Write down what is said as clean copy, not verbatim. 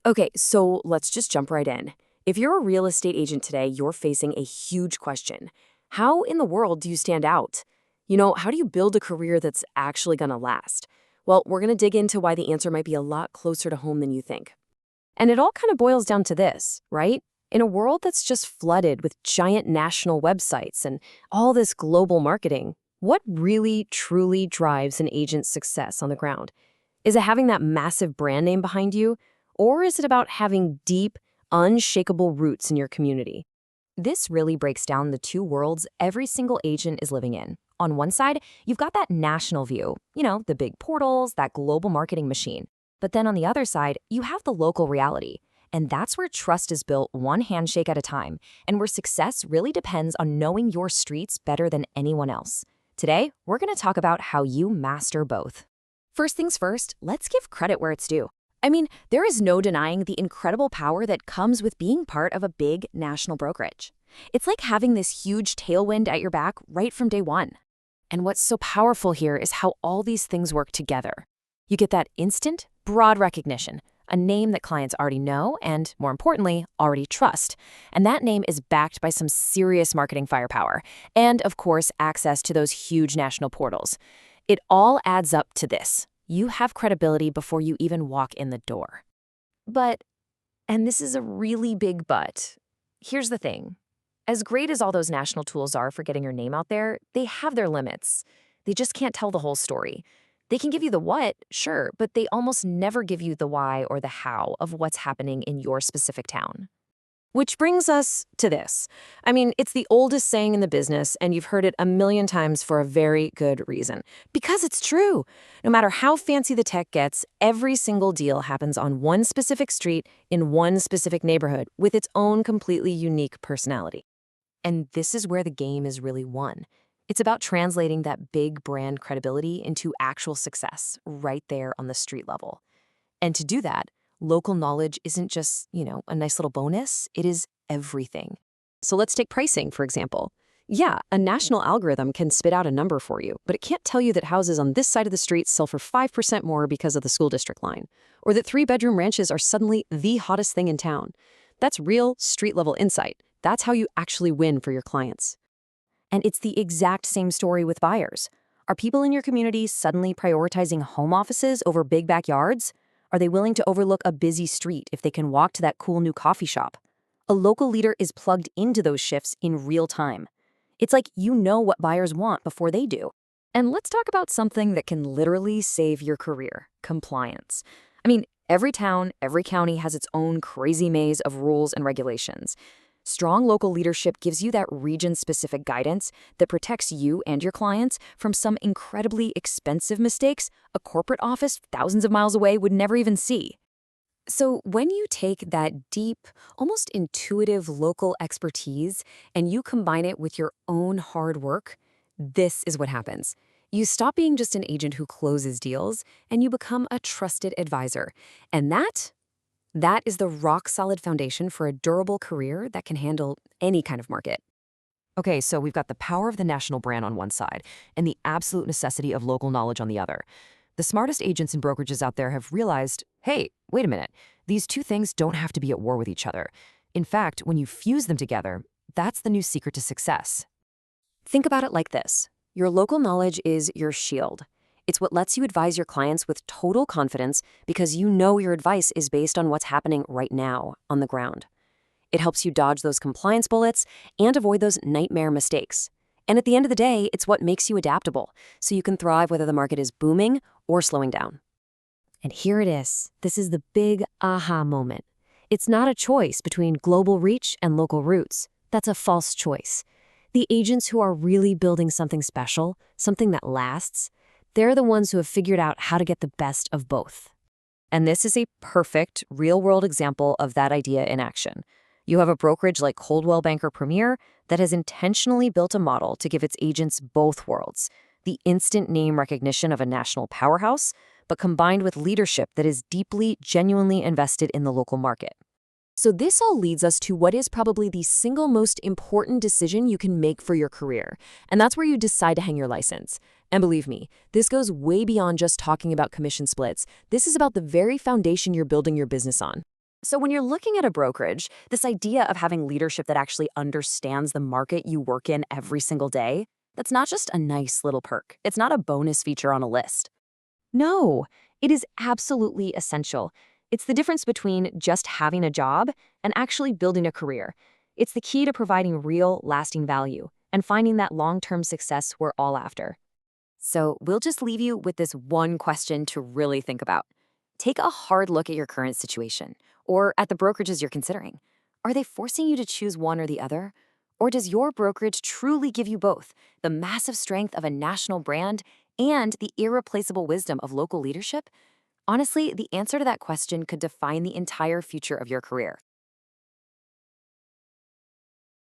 Okay, so let's just jump right in. If you're a real estate agent today, you're facing a huge question. How in the world do you stand out? How do you build a career that's actually going to last? Well, we're going to dig into why the answer might be a lot closer to home than you think. And it all kind of boils down to this, right? In a world that's just flooded with giant national websites and all this global marketing, what really, truly drives an agent's success on the ground? Is it having that massive brand name behind you? Or is it about having deep, unshakable roots in your community? This really breaks down the two worlds every single agent is living in. On one side, you've got that national view, the big portals, that global marketing machine. But then on the other side, you have the local reality. And that's where trust is built one handshake at a time, and where success really depends on knowing your streets better than anyone else. Today, we're going to talk about how you master both. First things first, let's give credit where it's due. I mean, there is no denying the incredible power that comes with being part of a big national brokerage. It's like having this huge tailwind at your back right from day one. And what's so powerful here is how all these things work together. You get that instant, broad recognition, a name that clients already know and, more importantly, already trust. And that name is backed by some serious marketing firepower and, of course, access to those huge national portals. It all adds up to this. You have credibility before you even walk in the door. But, and this is a really big but, here's the thing. As great as all those national tools are for getting your name out there, they have their limits. They just can't tell the whole story. They can give you the what, sure, but they almost never give you the why or the how of what's happening in your specific town. Which brings us to this. I mean, it's the oldest saying in the business, and you've heard it a million times for a very good reason. Because it's true. No matter how fancy the tech gets, every single deal happens on one specific street in one specific neighborhood with its own completely unique personality. And this is where the game is really won. It's about translating that big brand credibility into actual success right there on the street level. And to do that, local knowledge isn't just, a nice little bonus, it is everything. So let's take pricing, for example. Yeah, a national algorithm can spit out a number for you, but it can't tell you that houses on this side of the street sell for 5% more because of the school district line, or that 3-bedroom ranches are suddenly the hottest thing in town. That's real street-level insight. That's how you actually win for your clients. And it's the exact same story with buyers. Are people in your community suddenly prioritizing home offices over big backyards? Are they willing to overlook a busy street if they can walk to that cool new coffee shop? A local leader is plugged into those shifts in real time. It's like you know what buyers want before they do. And let's talk about something that can literally save your career: compliance. I mean, every town, every county has its own crazy maze of rules and regulations. Strong local leadership gives you that region-specific guidance that protects you and your clients from some incredibly expensive mistakes a corporate office thousands of miles away would never even see. So when you take that deep, almost intuitive local expertise and you combine it with your own hard work, this is what happens. You stop being just an agent who closes deals and you become a trusted advisor. And that is the rock-solid foundation for a durable career that can handle any kind of market. Okay, so we've got the power of the national brand on one side and the absolute necessity of local knowledge on the other. The smartest agents and brokerages out there have realized, hey, wait a minute, these two things don't have to be at war with each other. In fact, when you fuse them together, that's the new secret to success. Think about it like this. Your local knowledge is your shield. It's what lets you advise your clients with total confidence because you know your advice is based on what's happening right now on the ground. It helps you dodge those compliance bullets and avoid those nightmare mistakes. And at the end of the day, it's what makes you adaptable, so you can thrive whether the market is booming or slowing down. And here it is. This is the big aha moment. It's not a choice between global reach and local roots. That's a false choice. The agents who are really building something special, something that lasts, they're the ones who have figured out how to get the best of both. And this is a perfect real-world example of that idea in action. You have a brokerage like Coldwell Banker Premier that has intentionally built a model to give its agents both worlds: the instant name recognition of a national powerhouse, but combined with leadership that is deeply, genuinely invested in the local market. So this all leads us to what is probably the single most important decision you can make for your career, and that's where you decide to hang your license. And believe me, this goes way beyond just talking about commission splits. This is about the very foundation you're building your business on. So, when you're looking at a brokerage, this idea of having leadership that actually understands the market you work in every single day, that's not just a nice little perk. It's not a bonus feature on a list. No, it is absolutely essential. It's the difference between just having a job and actually building a career. It's the key to providing real, lasting value and finding that long-term success we're all after. So, we'll just leave you with this one question to really think about. Take a hard look at your current situation or at the brokerages you're considering. Are they forcing you to choose one or the other? Or does your brokerage truly give you both the massive strength of a national brand and the irreplaceable wisdom of local leadership? Honestly, the answer to that question could define the entire future of your career.